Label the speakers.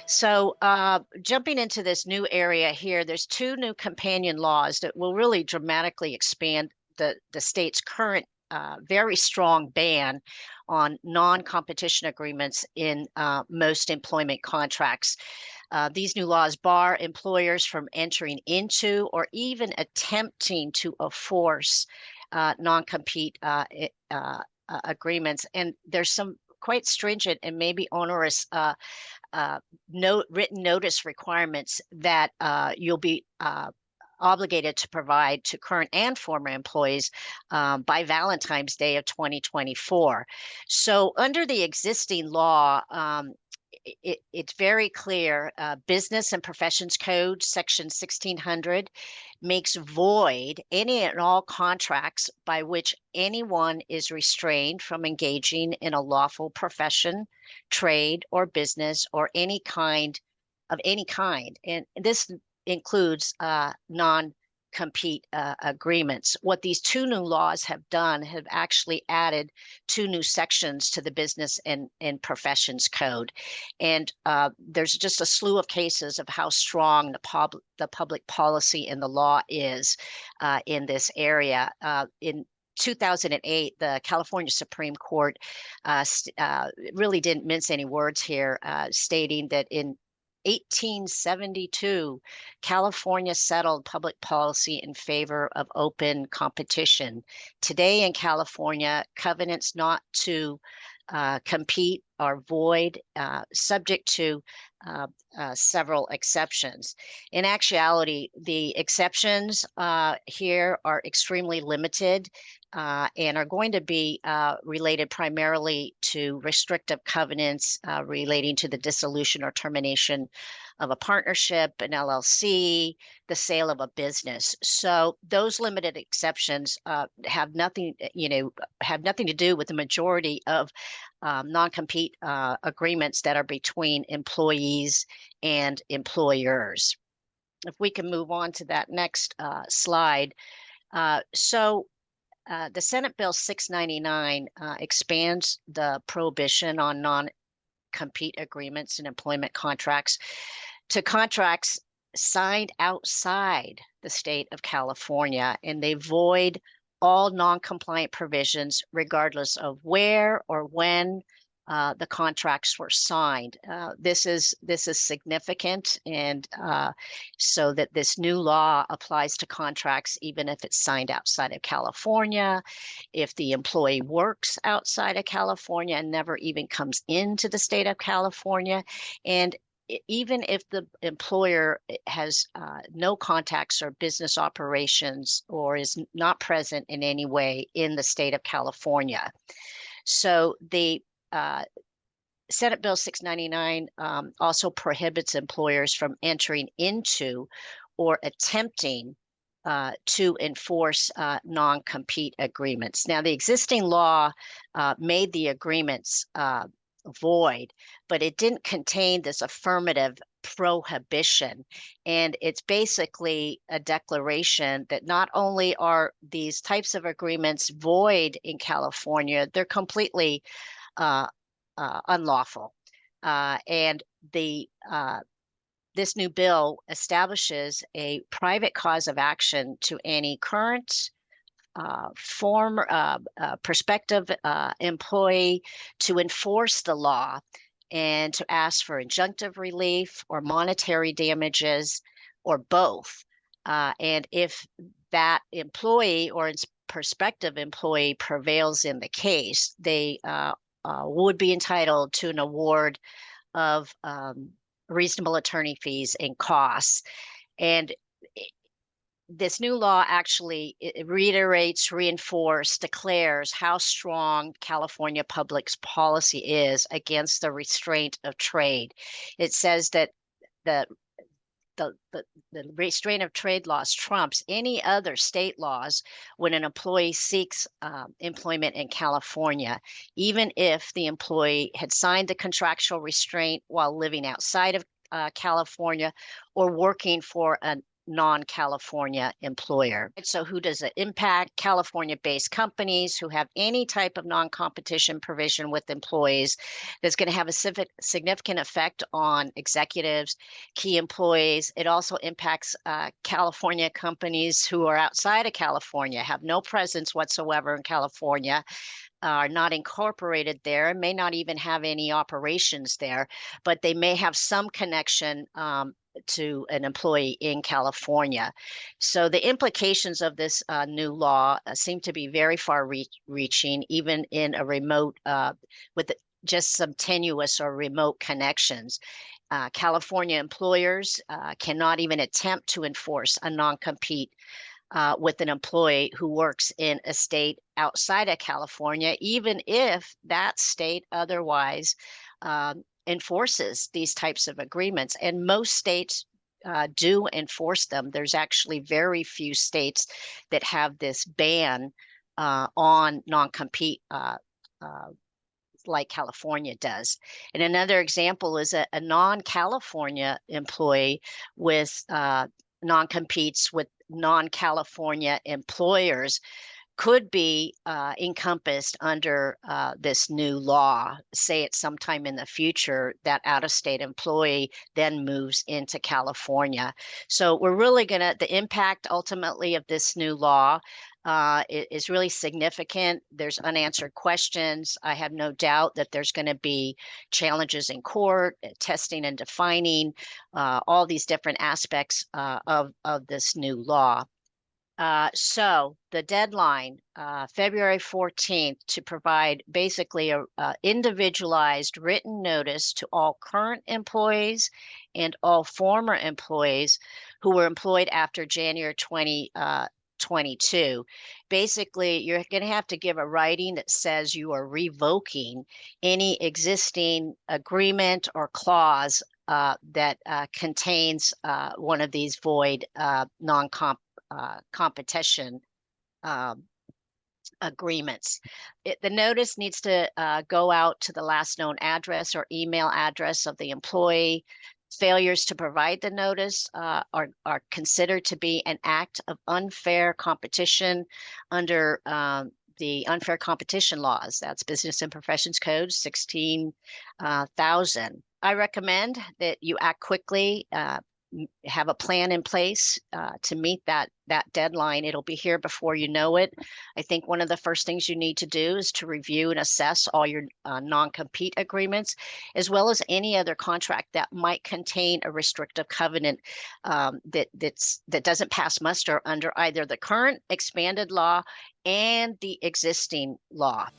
Speaker 1: So jumping into this new area here, there's two new companion laws that will really dramatically expand the state's current very strong ban on non-competition agreements in most employment contracts. These new laws bar employers from entering into or even attempting to enforce non-compete agreements. And there's some quite stringent and maybe onerous written notice requirements that you'll be obligated to provide to current and former employees by Valentine's Day of 2024. So under the existing law, it's very clear. Business and Professions Code, Section 1600, makes void any and all contracts by which anyone is restrained from engaging in a lawful profession, trade, or business, or any kind. And this includes non-compete agreements. What these two new laws have done have actually added two new sections to the Business and Professions Code. And there's just a slew of cases of how strong the public policy and the law is in this area. In 2008, the California Supreme Court really didn't mince any words here, stating that in 1872, California settled public policy in favor of open competition. Today in California, covenants not to compete are void, subject to several exceptions. In actuality, the exceptions here are extremely limited and are going to be related primarily to restrictive covenants relating to the dissolution or termination of a partnership, an LLC, the sale of a business. So those limited exceptions have nothing to do with the majority of non-compete agreements that are between employees and employers. If we can move on to that next slide. The Senate Bill 699 expands the prohibition on non-compete agreements and employment contracts to contracts signed outside the state of California, and they void all non-compliant provisions regardless of where or when the contracts were signed. This is significant, and so that this new law applies to contracts even if it's signed outside of California, if the employee works outside of California and never even comes into the state of California, and even if the employer has no contacts or business operations or is not present in any way in the state of California. So the Senate Bill 699 also prohibits employers from entering into or attempting to enforce non-compete agreements. Now, the existing law made the agreements void, but it didn't contain this affirmative prohibition. And it's basically a declaration that not only are these types of agreements void in California, they're completely unlawful. And this new bill establishes a private cause of action to any current, former, prospective employee to enforce the law and to ask for injunctive relief or monetary damages or both. And if that employee or prospective employee prevails in the case, they would be entitled to an award of reasonable attorney fees and costs. And this new law actually reiterates, declares how strong California public's policy is against the restraint of trade. It says that the restraint of trade laws trumps any other state laws when an employee seeks employment in California, even if the employee had signed the contractual restraint while living outside of California or working for an non-California employer. So who does it impact? California-based companies who have any type of non-competition provision with employees that's going to have a significant effect on executives, key employees. It also impacts California companies who are outside of California, have no presence whatsoever in California, are not incorporated there, and may not even have any operations there, but they may have some connection to an employee in California. So the implications of this new law seem to be very far-reaching, even in a remote, with just some tenuous or remote connections. California employers cannot even attempt to enforce a non-compete with an employee who works in a state outside of California, even if that state otherwise enforces these types of agreements. And most states do enforce them. There's actually very few states that have this ban on non-compete like California does. And another example is a non-California employee with non-competes with non-California employers could be encompassed under this new law. Say at some time in the future, that out-of-state employee then moves into California. So we're really the impact ultimately of this new law is really significant. There's unanswered questions. I have no doubt that there's going to be challenges in court, testing and defining all these different aspects of this new law. So the deadline, February 14th, to provide basically a individualized written notice to all current employees and all former employees who were employed after January 2022. Basically, you're going to have to give a writing that says you are revoking any existing agreement or clause that contains one of these void competition agreements. The notice needs to go out to the last known address or email address of the employee. Failures to provide the notice are considered to be an act of unfair competition under the unfair competition laws. That's Business and Professions Code 16,000. I recommend that you act quickly, have a plan in place to meet that deadline. It'll be here before you know it. I think one of the first things you need to do is to review and assess all your non-compete agreements, as well as any other contract that might contain a restrictive covenant that doesn't pass muster under either the current expanded law and the existing law.